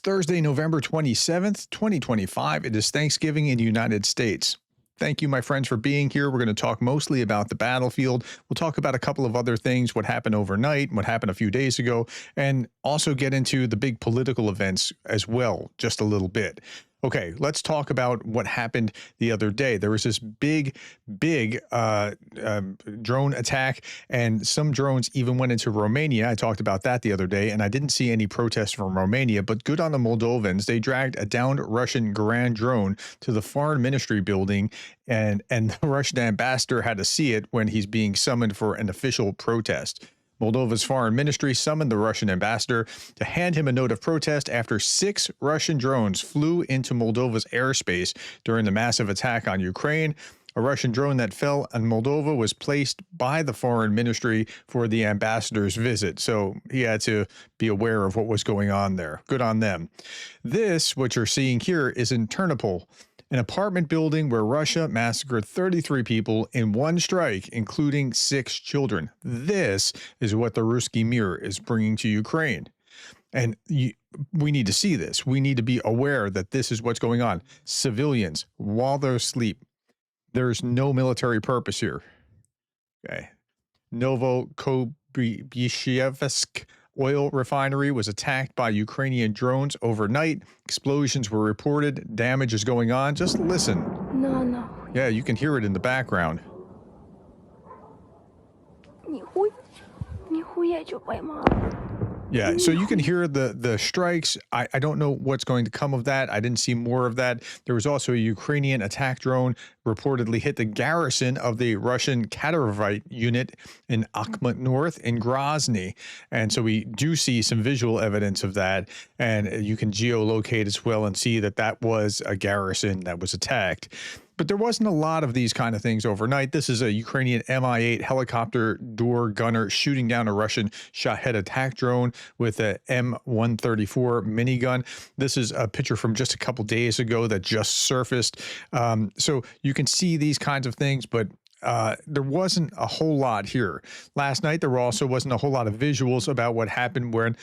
Thursday, November 27th, 2025. It is Thanksgiving in the United States. Thank you, my friends, for being here. We're going to talk mostly about the battlefield. We'll talk about a couple of other things, what happened overnight, what happened a few days ago, and also get into the big political events as well, just a little bit. Okay, let's talk about what happened the other day. There was this big drone attack, and some drones even went into Romania. I talked about that the other day, and I didn't see any protests from Romania, but good on the Moldovans. They dragged a downed Russian Grand drone to the foreign ministry building, and the Russian ambassador had to see it when he's being summoned for an official protest. Moldova's foreign ministry summoned the Russian ambassador to hand him a note of protest after 6 Russian drones flew into Moldova's airspace during the massive attack on Ukraine. A Russian drone that fell on Moldova was placed by the foreign ministry for the ambassador's visit, so he had to be aware of what was going on there. Good on them. This, what you're seeing here, is in Ternopil, an apartment building where Russia massacred 33 people in one strike, including 6 children. This is what the Ruski Mir is bringing to Ukraine. And we need to see this. We need to be aware that this is what's going on. Civilians, while they're asleep, there's no military purpose here. Okay. Novokobishevsk oil refinery was attacked by Ukrainian drones overnight. Explosions were reported. Damage is going on. Just listen. No. Yeah, you can hear it in the background. Yeah, so you can hear the strikes. I don't know what's going to come of that. I didn't see more of that. There was also a Ukrainian attack drone reportedly hit the garrison of the Russian Katorovite unit in Akhmat North in Grozny. And so we do see some visual evidence of that. And you can geolocate as well and see that that was a garrison that was attacked. But there wasn't a lot of these kind of things overnight. This is a Ukrainian Mi-8 helicopter door gunner shooting down a Russian Shahed attack drone with a M134 minigun. This is a picture from just a couple days ago that just surfaced. So you can see these kinds of things, but there wasn't a whole lot here. Last night, there also wasn't a whole lot of visuals about what happened when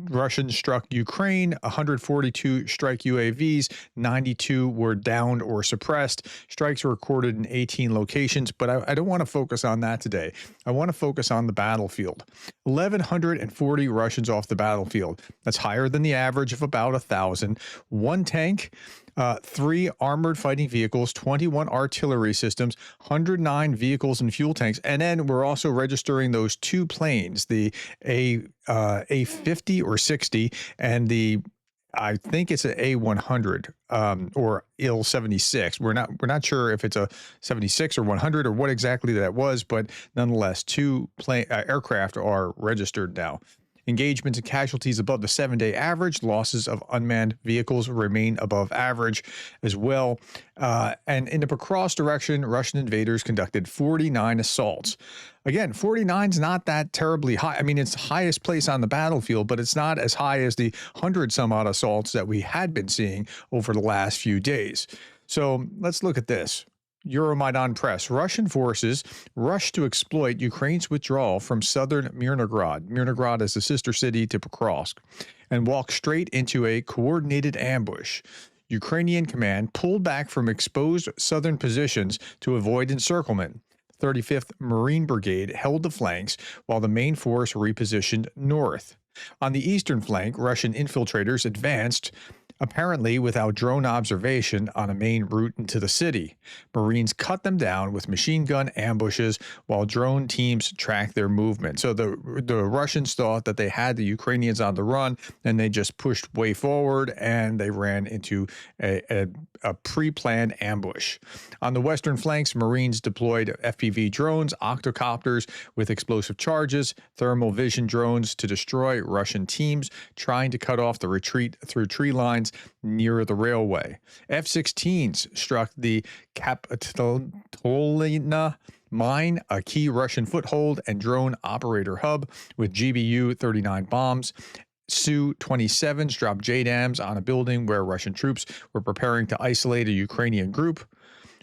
Russians struck Ukraine. 142 strike UAVs, 92 were downed or suppressed. Strikes were recorded in 18 locations, but I don't want to focus on that today. I want to focus on the battlefield. 1,140 Russians off the battlefield. That's higher than the average of about 1,000. 1 tank, 3 armored fighting vehicles, 21 artillery systems, 109 vehicles and fuel tanks. And then we're also registering those 2 planes, the A50 or 60 and I think it's an A100 or Il-76. We're not sure if it's a 76 or 100 or what exactly that was, but nonetheless, 2 aircraft are registered now. Engagements and casualties above the 7-day average. Losses of unmanned vehicles remain above average as well. And in the Pokrovsk direction, Russian invaders conducted 49 assaults. Again, 49 is not that terribly high. I mean, it's the highest place on the battlefield, but it's not as high as the 100-some-odd assaults that we had been seeing over the last few days. So let's look at this. Euromaidan Press. Russian forces rushed to exploit Ukraine's withdrawal from southern Myrnohrad. Myrnohrad is the sister city to Pokrovsk, and walked straight into a coordinated ambush. Ukrainian command pulled back from exposed southern positions to avoid encirclement. 35th Marine Brigade held the flanks while the main force repositioned north. On the eastern flank, Russian infiltrators advanced, apparently without drone observation, on a main route into the city. Marines cut them down with machine gun ambushes while drone teams tracked their movement. So the Russians thought that they had the Ukrainians on the run, and they just pushed way forward, and they ran into a pre-planned ambush. On the western flanks, Marines deployed FPV drones, octocopters with explosive charges, thermal vision drones to destroy Russian teams trying to cut off the retreat through tree lines near the railway. F-16s struck the Kapitolina mine, a key Russian foothold and drone operator hub, with GBU-39 bombs. Su-27s dropped JDAMs on a building where Russian troops were preparing to isolate a Ukrainian group.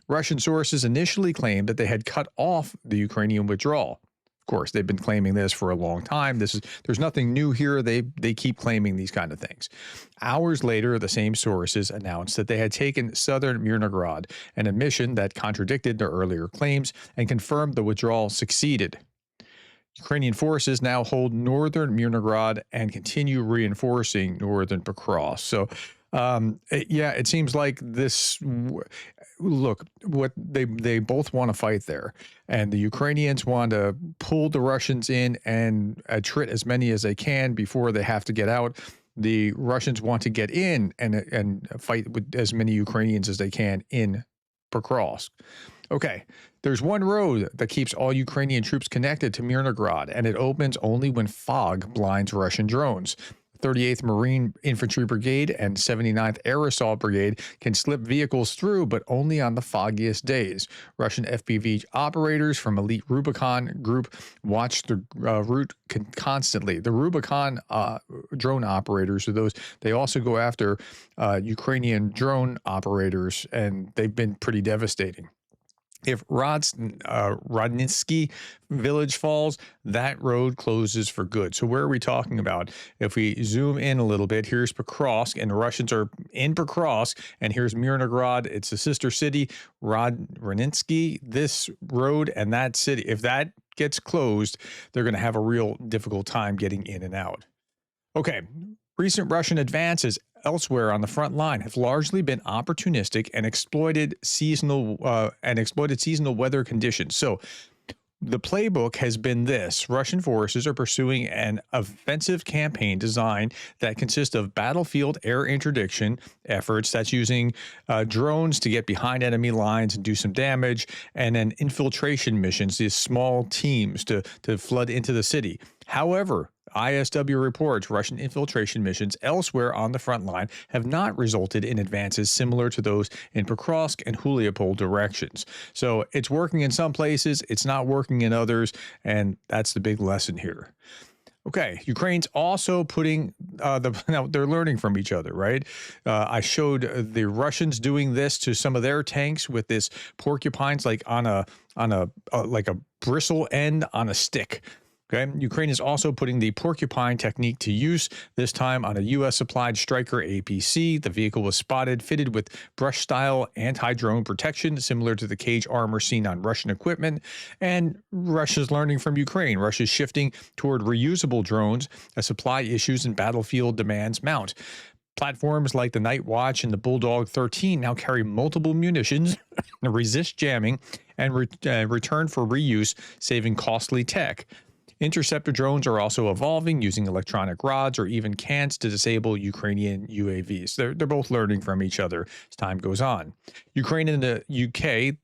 Russian sources initially claimed that they had cut off the Ukrainian withdrawal. course, they've been claiming this for a long time. There's nothing new here. They keep claiming these kind of things. Hours later, the same sources announced that they had taken southern Myrnohrad, an admission that contradicted their earlier claims and confirmed the withdrawal succeeded. Ukrainian forces now hold northern Myrnohrad and continue reinforcing northern Pokrovsk. So, yeah, it seems like this. Look, what they both want to fight there, and the Ukrainians want to pull the Russians in and attrit as many as they can before they have to get out. The Russians want to get in and fight with as many Ukrainians as they can in Pokrovsk. Okay, there's one road that keeps all Ukrainian troops connected to Myrnohrad, and it opens only when fog blinds Russian drones. 38th Marine Infantry Brigade and 79th Air Assault Brigade can slip vehicles through, but only on the foggiest days. Russian FPV operators from Elite Rubicon Group watch the route constantly. The Rubicon drone operators are those. They also go after Ukrainian drone operators, and they've been pretty devastating. If Rodnitsky village falls, that road closes for good. So where are we talking about? If we zoom in a little bit, here's Pokrovsk, and the Russians are in Pokrovsk, and here's Myrnohrad. It's a sister city, Rodnitsky. This road and that city, if that gets closed, they're going to have a real difficult time getting in and out. Okay, recent Russian advances elsewhere on the front line have largely been opportunistic and exploited seasonal weather conditions. So the playbook has been this: Russian forces are pursuing an offensive campaign design that consists of battlefield air interdiction efforts, that's using drones to get behind enemy lines and do some damage, and then infiltration missions, these small teams to flood into the city. However, ISW reports Russian infiltration missions elsewhere on the front line have not resulted in advances similar to those in Pokrovsk and Huliopol directions. So it's working in some places, it's not working in others, and that's the big lesson here. Okay, Ukraine's also putting now they're learning from each other, right? I showed the Russians doing this to some of their tanks with this porcupines, like on a like a bristle end on a stick. Okay, Ukraine is also putting the porcupine technique to use, this time on a U.S.-supplied Stryker APC. The vehicle was spotted fitted with brush-style anti-drone protection, similar to the cage armor seen on Russian equipment. And Russia's learning from Ukraine. Russia's shifting toward reusable drones as supply issues and battlefield demands mount. Platforms like the Night Watch and the Bulldog 13 now carry multiple munitions, resist jamming, and return for reuse, saving costly tech. Interceptor drones are also evolving, using electronic rods or even cans to disable Ukrainian UAVs. They're both learning from each other as time goes on. Ukraine and the UK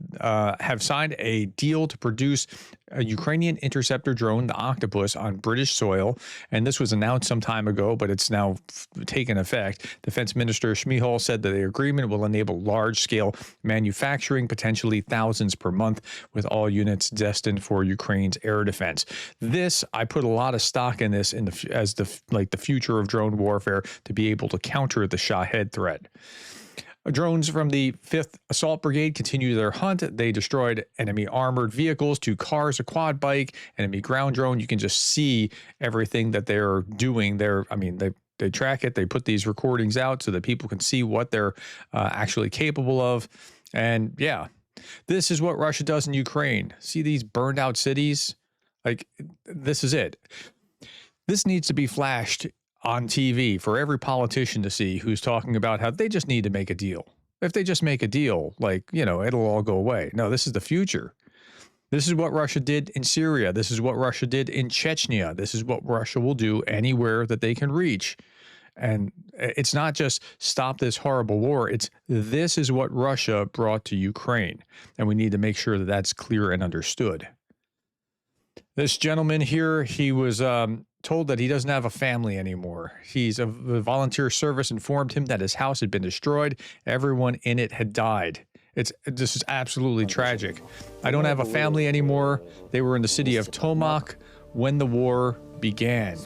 have signed a deal to produce a Ukrainian interceptor drone, the Octopus, on British soil, and this was announced some time ago, but it's now taken effect. Defense Minister Shmihal said that the agreement will enable large-scale manufacturing, potentially thousands per month, with all units destined for Ukraine's air defense. I put a lot of stock in this as the future of drone warfare, to be able to counter the Shahed threat. Drones from the 5th Assault Brigade continue their hunt. They destroyed enemy armored vehicles, 2 cars, a quad bike, enemy ground drone. You can just see everything that they're doing there. I mean, they track it. They put these recordings out so that people can see what they're actually capable of. And yeah, this is what Russia does in Ukraine. See these burned out cities? Like, this is it. This needs to be flashed on TV for every politician to see, who's talking about how they just need to make a deal. If they just make a deal, like, it'll all go away. No, this is the future. This is what Russia did in Syria. This is what Russia did in Chechnya. This is what Russia will do anywhere that they can reach. And it's not just stop this horrible war. This is what Russia brought to Ukraine. And we need to make sure that that's clear and understood. This gentleman here, he was told that he doesn't have a family anymore. The volunteer service informed him that his house had been destroyed. Everyone in it had died. This is absolutely tragic. I don't have a family anymore. They were in the city of Tomak when the war began.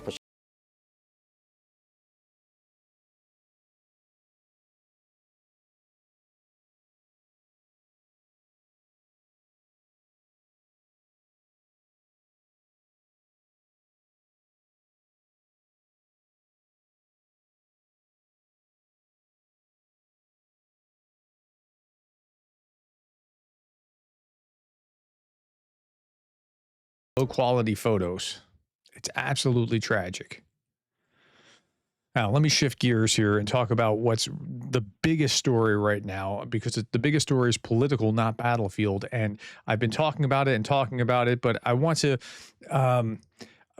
low quality photos. It's absolutely tragic. Now, let me shift gears here and talk about what's the biggest story right now, because the biggest story is political, not battlefield. And I've been talking about it, but I want to um,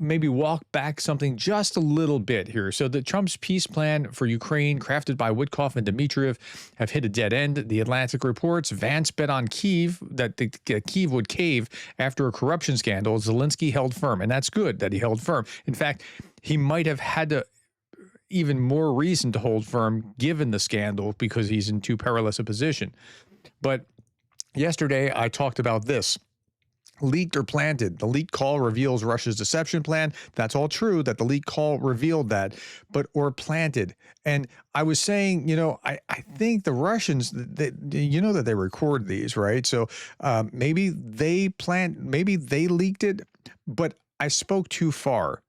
maybe walk back something just a little bit here. So the Trump's peace plan for Ukraine, crafted by Witkoff and Dmitriev, have hit a dead end. The Atlantic reports Vance bet on Kyiv that Kyiv would cave after a corruption scandal. Zelensky held firm, and that's good that he held firm. In fact, he might have had to even more reason to hold firm given the scandal, because he's in too perilous a position. But yesterday I talked about this. Leaked or planted. The leaked call reveals Russia's deception plan. That's all true that the leaked call revealed that, but or planted. And I was saying, I think the Russians, that they record these, right? So maybe they leaked it, but I spoke too far.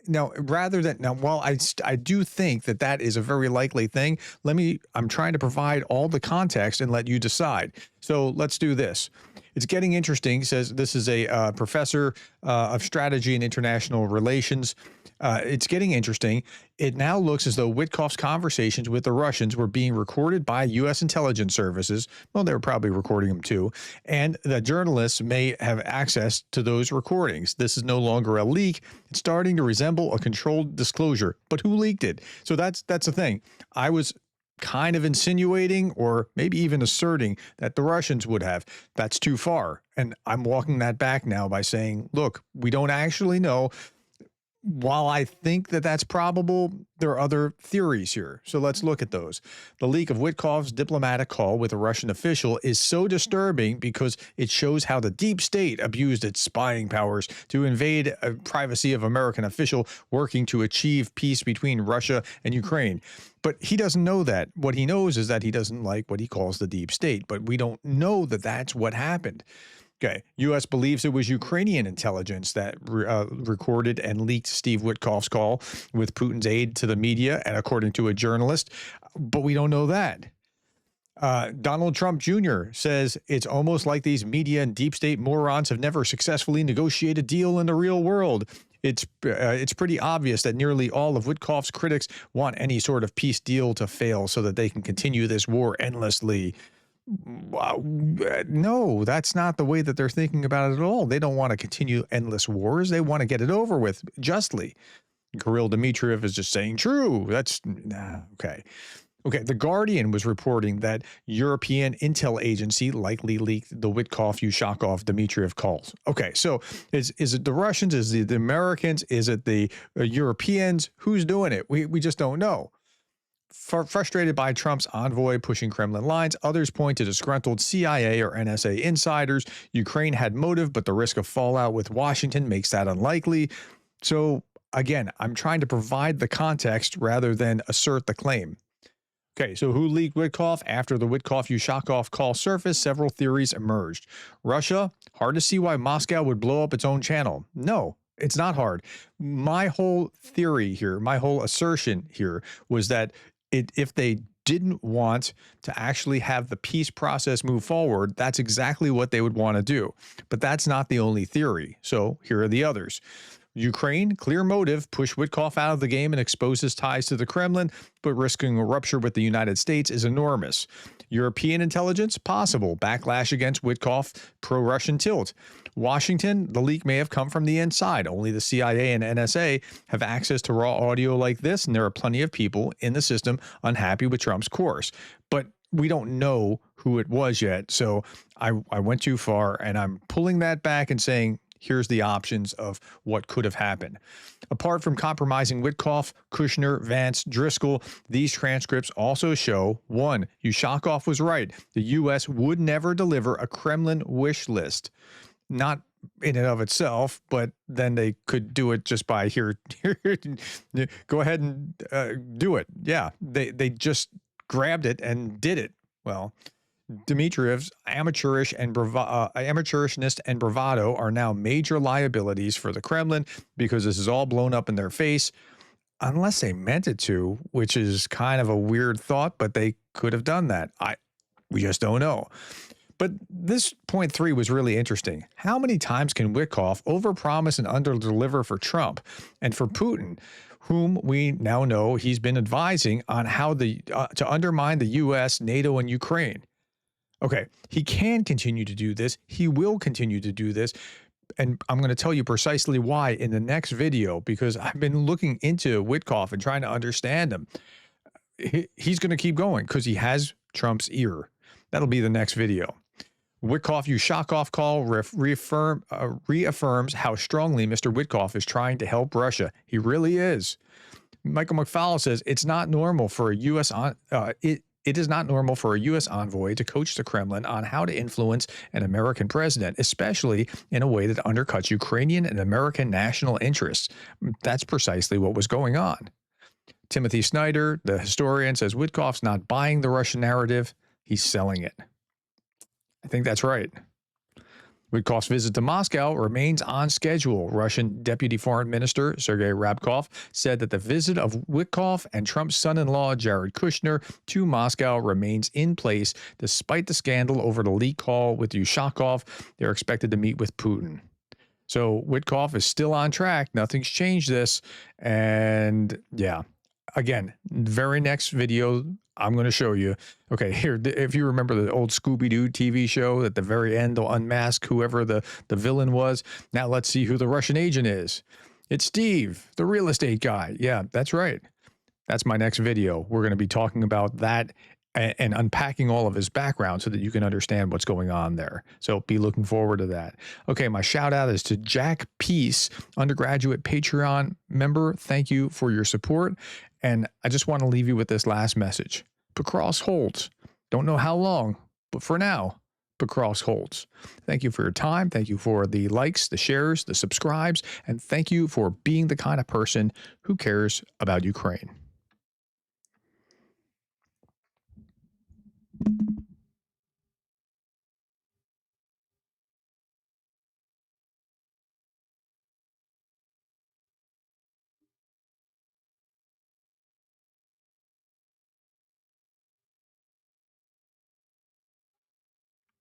Now, while I do think that is a very likely thing, I'm trying to provide all the context and let you decide. So let's do this. It's getting interesting, says this is a professor of strategy and international relations. It's getting interesting. It now looks as though Witkoff's conversations with the Russians were being recorded by U.S. intelligence services. Well, they were probably recording them too. And the journalists may have access to those recordings. This is no longer a leak. It's starting to resemble a controlled disclosure. But who leaked it? So that's the thing. I was kind of insinuating or maybe even asserting that the Russians would have. That's too far. And I'm walking that back now by saying, look, we don't actually know. While I think that that's probable, there are other theories here. So let's look at those. The leak of Witkoff's diplomatic call with a Russian official is so disturbing because it shows how the deep state abused its spying powers to invade privacy of American official working to achieve peace between Russia and Ukraine. But he doesn't know that. What he knows is that he doesn't like what he calls the deep state, but we don't know that that's what happened. Okay, U.S. believes it was Ukrainian intelligence that recorded and leaked Steve Witkoff's call with Putin's aid to the media, and according to a journalist, but we don't know that. Donald Trump Jr. says it's almost like these media and deep state morons have never successfully negotiated a deal in the real world. It's pretty obvious that nearly all of Witkoff's critics want any sort of peace deal to fail so that they can continue this war endlessly. No, that's not the way that they're thinking about it at all. They don't want to continue endless wars. They want to get it over with justly. Kirill Dmitriev is just saying true. That's okay. Okay, The Guardian was reporting that European intel agency likely leaked the Witkoff-Ushakov-Dmitriev calls. Okay, so is it the Russians? Is it the Americans? Is it the Europeans? Who's doing it? We just don't know. Frustrated by Trump's envoy pushing Kremlin lines, others point to disgruntled CIA or NSA insiders. Ukraine had motive, but the risk of fallout with Washington makes that unlikely. So again, I'm trying to provide the context rather than assert the claim. Okay, so who leaked Witkoff? After the Witkoff-Ushakov call surfaced, several theories emerged. Russia? Hard to see why Moscow would blow up its own channel. No, it's not hard. My whole theory here, my whole assertion here was that if they didn't want to actually have the peace process move forward, that's exactly what they would want to do. But that's not the only theory. So here are the others. Ukraine, clear motive, push Witkoff out of the game and expose his ties to the Kremlin, but risking a rupture with the United States is enormous. European intelligence, possible. Backlash against Witkoff, pro-Russian tilt. Washington, the leak may have come from the inside. Only the CIA and NSA have access to raw audio like this, and there are plenty of people in the system unhappy with Trump's course. But we don't know who it was yet, so I went too far, and I'm pulling that back and saying, here's the options of what could have happened. Apart from compromising Witkoff, Kushner, Vance, Driscoll, these transcripts also show, 1, Ushakov was right. The U.S. would never deliver a Kremlin wish list. Not in and of itself, but then they could do it just by here go ahead and do it. Yeah, they just grabbed it and did it. Well, Dmitriev's amateurishness and bravado are now major liabilities for the Kremlin because this is all blown up in their face, unless they meant it to, which is kind of a weird thought, but they could have done that. We just don't know. But this point 3 was really interesting. How many times can Witkoff overpromise and underdeliver for Trump and for Putin, whom we now know he's been advising on how to undermine the U.S., NATO, and Ukraine? Okay, he can continue to do this. He will continue to do this. And I'm going to tell you precisely why in the next video, because I've been looking into Witkoff and trying to understand him. He's going to keep going because he has Trump's ear. That'll be the next video. Witkoff-Ushakov call reaffirms how strongly Mr. Witkoff is trying to help Russia. He really is. Michael McFowle says it's not normal for a U.S. It is not normal for a U.S. envoy to coach the Kremlin on how to influence an American president, especially in a way that undercuts Ukrainian and American national interests. That's precisely what was going on. Timothy Snyder, the historian, says Witkoff's not buying the Russian narrative. He's selling it. I think that's right. Witkoff's visit to Moscow remains on schedule. Russian Deputy Foreign Minister Sergei Ryabkov said that the visit of Witkoff and Trump's son-in-law Jared Kushner to Moscow remains in place despite the scandal over the leak call with Ushakov. They're expected to meet with Putin. So Witkoff is still on track. Nothing's changed this. And yeah, again, very next video, I'm going to show you. Okay, here, if you remember the old Scooby-Doo TV show, at the very end, they'll unmask whoever the villain was. Now let's see who the Russian agent is. It's Steve, the real estate guy. Yeah, that's right. That's my next video. We're going to be talking about that and unpacking all of his background so that you can understand what's going on there. So be looking forward to that. Okay, my shout out is to Jack Peace, undergraduate Patreon member. Thank you for your support. And I just want to leave you with this last message. Pacross holds. Don't know how long, but for now, Pacross holds. Thank you for your time. Thank you for the likes, the shares, the subscribes, and thank you for being the kind of person who cares about Ukraine.